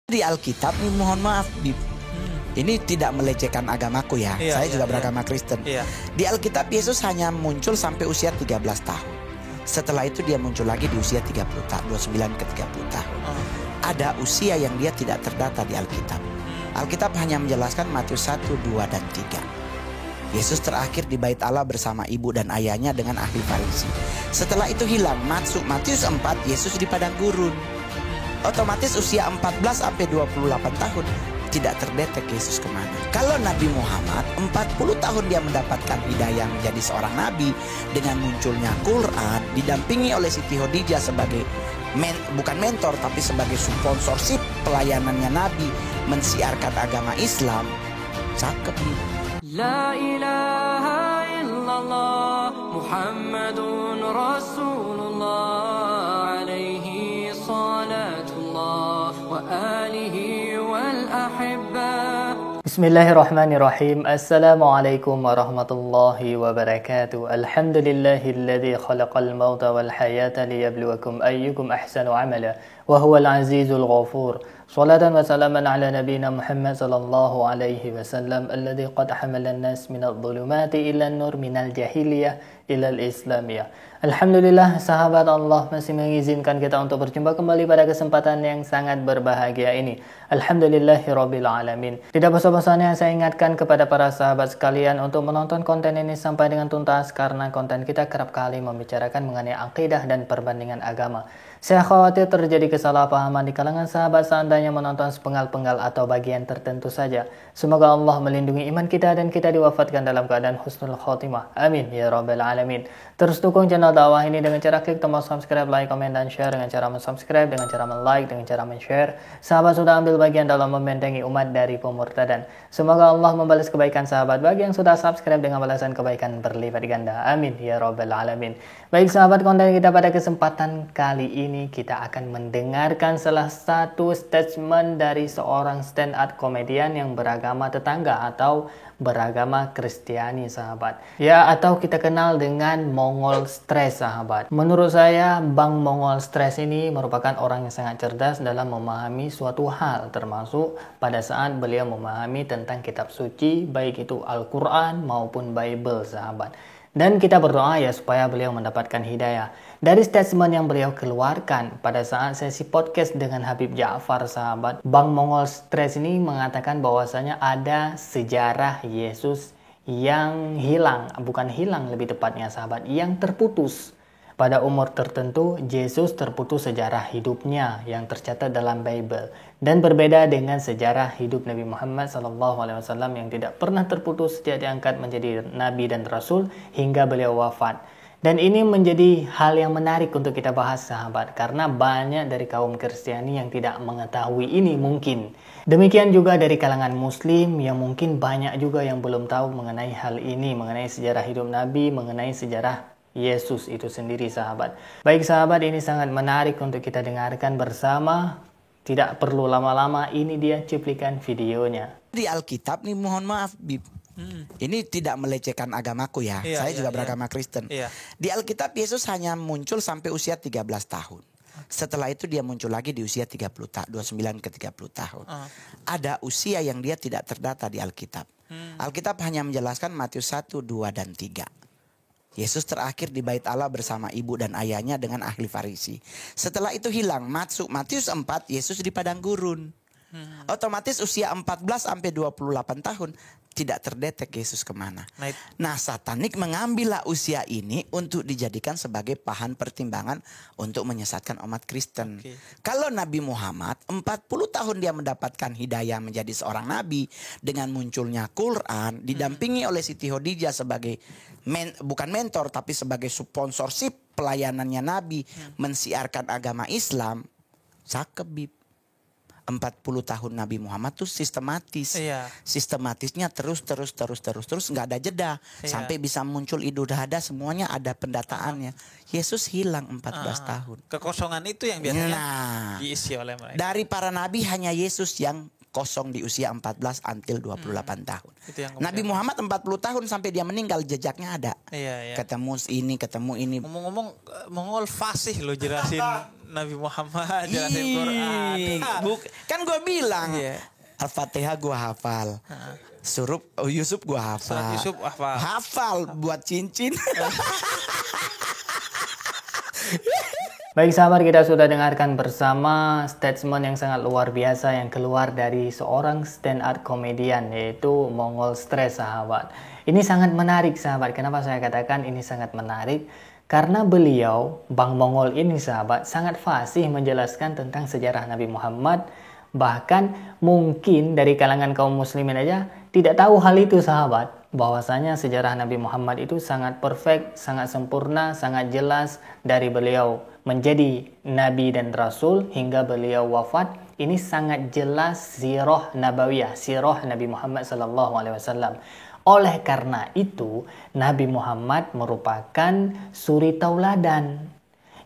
Di Alkitab nih, mohon maaf, ini tidak melecehkan agamaku ya. Saya juga beragama Kristen. Di Alkitab Yesus hanya muncul sampai usia 13 tahun. Setelah itu dia muncul lagi di usia 30 tahun, 29 ke 30 tahun. Ada usia yang dia tidak terdata di Alkitab. Alkitab hanya menjelaskan Matius 1, 2, dan 3. Yesus terakhir di bait Allah bersama ibu dan ayahnya dengan ahli Farisi. Setelah itu hilang. Masuk Matius 4, Yesus di padang gurun. Otomatis usia 14 sampai 28 tahun tidak terdetek Yesus kemana. Kalau Nabi Muhammad 40 tahun dia mendapatkan hidayah menjadi seorang nabi dengan munculnya Quran, didampingi oleh Siti Khadijah sebagai bukan mentor tapi sebagai sponsorship pelayanannya Nabi mensiarkan agama Islam. Cakep nih. La ilaha illallah Muhammadun Rasulullah alaihi salatullah wa alihi wal ahibba. Bismillahirrahmanirrahim. Assalamualaikum warahmatullahi wabarakatuh. Alhamdulillahilladzi khalaqal mauta wal hayata liyabluwakum ayyukum ahsanu amala wa huwal azizul ghafur. Salatan wa salaman ala nabiyyina Muhammad sallallahu alaihi wasallam alladzi qad hamala an-nas minadh dhulumati ila an-nur minal jahiliyah ila al-islamiyah. Alhamdulillah, sahabat Allah masih mengizinkan kita untuk berjumpa kembali pada kesempatan yang sangat berbahagia ini. Alhamdulillahirabbil alamin. Tidak bosan-bosannya saya ingatkan kepada para sahabat sekalian untuk menonton konten ini sampai dengan tuntas karena konten kita kerap kali membicarakan mengenai akidah dan perbandingan agama. Saya khawatir terjadi kesalahpahaman di kalangan sahabat seandainya menonton sepenggal-penggal atau bagian tertentu saja. Semoga Allah melindungi iman kita dan kita diwafatkan dalam keadaan husnul khotimah. Amin ya rabbal alamin. Terus dukung channel dakwah ini dengan cara klik tombol subscribe, like, komen, dan share. Dengan cara subscribe, dengan cara like, dengan cara share. Sahabat sudah ambil bagian dalam membentengi umat dari pemurtadan. Semoga Allah membalas kebaikan sahabat bagi yang sudah subscribe dengan balasan kebaikan berlipat ganda. Amin ya rabbal alamin. Baik sahabat, konten kita pada kesempatan kali ini kita akan mendengarkan salah satu statement dari seorang stand up komedian yang beragama tetangga atau beragama Kristiani sahabat. Ya, atau kita kenal dengan Mongol Stress sahabat. Menurut saya Bang Mongol Stress ini merupakan orang yang sangat cerdas dalam memahami suatu hal, termasuk pada saat beliau memahami tentang kitab suci baik itu Al-Quran maupun Bible sahabat. Dan kita berdoa ya supaya beliau mendapatkan hidayah. Dari statement yang beliau keluarkan pada saat sesi podcast dengan Habib Ja'far sahabat, Bang Mongol Stress ini mengatakan bahwasanya ada sejarah Yesus yang hilang, bukan hilang lebih tepatnya sahabat, yang terputus. Pada umur tertentu, Yesus terputus sejarah hidupnya yang tercatat dalam Bible. Dan berbeda dengan sejarah hidup Nabi Muhammad SAW yang tidak pernah terputus sejak diangkat menjadi Nabi dan Rasul hingga beliau wafat. Dan ini menjadi hal yang menarik untuk kita bahas sahabat. Karena banyak dari kaum Kristiani yang tidak mengetahui ini mungkin. Demikian juga dari kalangan Muslim yang mungkin banyak juga yang belum tahu mengenai hal ini. Mengenai sejarah hidup Nabi, mengenai sejarah Yesus itu sendiri sahabat. Baik sahabat, ini sangat menarik untuk kita dengarkan bersama. Tidak perlu lama-lama, ini dia cuplikan videonya. Di Alkitab nih, mohon maaf Bib, ini tidak melecehkan agamaku ya. Saya juga beragama Kristen. Di Alkitab Yesus hanya muncul sampai usia 13 tahun. Setelah itu dia muncul lagi di usia 30 tahun, 29 ke 30 tahun. Ada usia yang dia tidak terdata di Alkitab. Alkitab hanya menjelaskan Matius 1, 2, dan 3. Yesus terakhir di bait Allah bersama ibu dan ayahnya dengan ahli Farisi. Setelah itu hilang. Masuk Matius 4, Yesus di padang gurun. Otomatis usia 14 sampai 28 tahun tidak terdetek Yesus kemana. Nah, satanik mengambillah usia ini untuk dijadikan sebagai bahan pertimbangan untuk menyesatkan umat Kristen. Kalau Nabi Muhammad 40 tahun dia mendapatkan hidayah menjadi seorang nabi dengan munculnya Quran, didampingi oleh Siti Khadijah sebagai bukan mentor tapi sebagai sponsorship pelayanannya Nabi mensiarkan agama Islam. Cakep Bib. 40 tahun Nabi Muhammad tuh sistematis. Sistematisnya terus nggak ada jeda sampai bisa muncul Idul Adha, semuanya ada pendataannya. Yesus hilang 14 tahun. Kekosongan itu yang biasanya diisi oleh mereka. Dari para nabi hanya Yesus yang kosong di usia 14 until 28 tahun. Nabi Muhammad 40 tahun sampai dia meninggal jejaknya ada. Ketemu ini, ketemu ini. Ngomong-ngomong Mongol fasih lo jelasin Nabi Muhammad jelasin Quran. Kan gue bilang Al-Fatihah gue hafal. Yusuf gue hafal. Surat Yusuf hafal. Hafal buat cincin. Baik sahabat, kita sudah dengarkan bersama statement yang sangat luar biasa yang keluar dari seorang stand up komedian, yaitu Mongol Stress sahabat. Ini sangat menarik sahabat. Kenapa saya katakan ini sangat menarik? Karena beliau, Bang Mongol ini sahabat, sangat fasih menjelaskan tentang sejarah Nabi Muhammad. Bahkan mungkin dari kalangan kaum muslimin aja tidak tahu hal itu sahabat. Bahwasanya sejarah Nabi Muhammad itu sangat perfect, sangat sempurna, sangat jelas dari beliau menjadi Nabi dan Rasul hingga beliau wafat. Ini sangat jelas sirah nabawiyah, sirah Nabi Muhammad SAW. Oleh karena itu, Nabi Muhammad merupakan suri tauladan.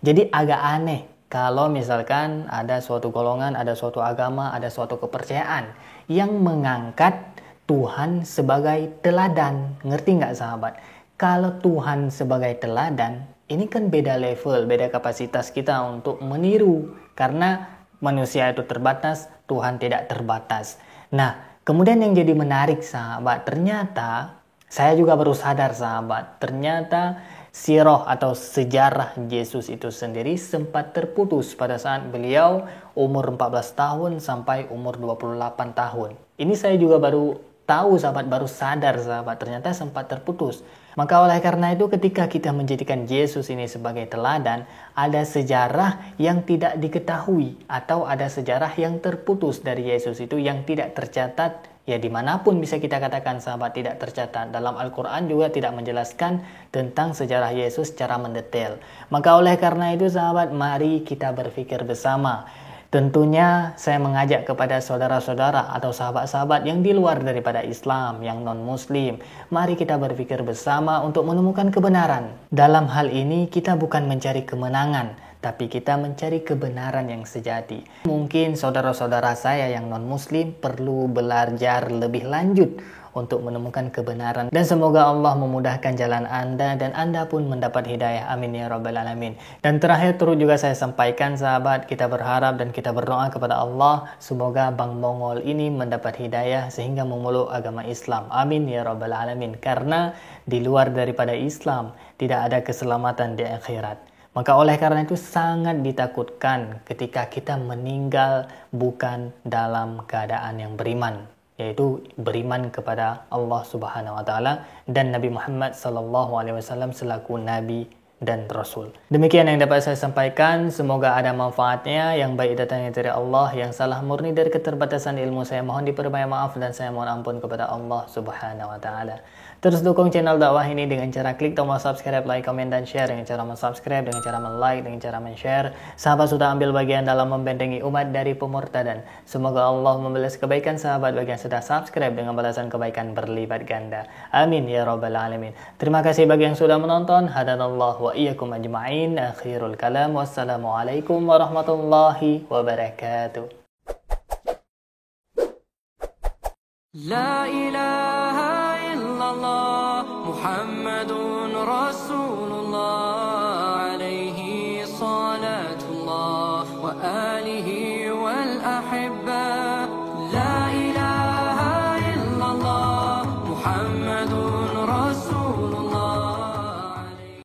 Jadi agak aneh kalau misalkan ada suatu golongan, ada suatu agama, ada suatu kepercayaan yang mengangkat Tuhan sebagai teladan. Ngerti nggak sahabat? Kalau Tuhan sebagai teladan, ini kan beda level, beda kapasitas kita untuk meniru. Karena manusia itu terbatas, Tuhan tidak terbatas. Nah, kemudian yang jadi menarik sahabat, ternyata saya juga baru sadar sahabat, ternyata sirah atau sejarah Yesus itu sendiri sempat terputus pada saat beliau umur 14 tahun sampai umur 28 tahun. Ini saya juga baru tahu sahabat, baru sadar sahabat, ternyata sempat terputus. Maka oleh karena itu ketika kita menjadikan Yesus ini sebagai teladan, ada sejarah yang tidak diketahui atau ada sejarah yang terputus dari Yesus itu yang tidak tercatat. Ya dimanapun bisa kita katakan sahabat tidak tercatat. Dalam Al-Quran juga tidak menjelaskan tentang sejarah Yesus secara mendetail. Maka oleh karena itu sahabat, mari kita berpikir bersama. Tentunya saya mengajak kepada saudara-saudara atau sahabat-sahabat yang di luar daripada Islam, yang non-Muslim. Mari kita berpikir bersama untuk menemukan kebenaran. Dalam hal ini kita bukan mencari kemenangan, tapi kita mencari kebenaran yang sejati. Mungkin saudara-saudara saya yang non-Muslim perlu belajar lebih lanjut untuk menemukan kebenaran. Dan semoga Allah memudahkan jalan Anda dan Anda pun mendapat hidayah. Amin ya rabbal alamin. Dan terakhir turut juga saya sampaikan sahabat, kita berharap dan kita berdoa kepada Allah semoga Bang Mongol ini mendapat hidayah sehingga memeluk agama Islam. Amin ya rabbal alamin. Karena di luar daripada Islam tidak ada keselamatan di akhirat. Maka oleh karena itu sangat ditakutkan ketika kita meninggal bukan dalam keadaan yang beriman, yaitu beriman kepada Allah Subhanahu wa taala dan Nabi Muhammad sallallahu alaihi wasallam selaku nabi dan rasul. Demikian yang dapat saya sampaikan, semoga ada manfaatnya. Yang baik datangnya dari Allah, yang salah murni dari keterbatasan ilmu saya mohon diperbanyak maaf dan saya mohon ampun kepada Allah Subhanahu wa taala. Terus dukung channel dakwah ini dengan cara klik tombol subscribe, like, komen, dan share. Dengan cara subscribe, dengan cara like, dengan cara share. Sahabat sudah ambil bagian dalam membentengi umat dari pemurtadan. Semoga Allah membalas kebaikan sahabat bagi yang sudah subscribe dengan balasan kebaikan berlipat ganda. Amin ya rabbal alamin. Terima kasih bagi yang sudah menonton. Hadanallah wa iyyakum ajma'in. Akhirul kalam. Wassalamualaikum warahmatullahi wabarakatuh. La ilaha illallah Muhammadun Rasulullah alaihi salatullah wa alihi wal ahibba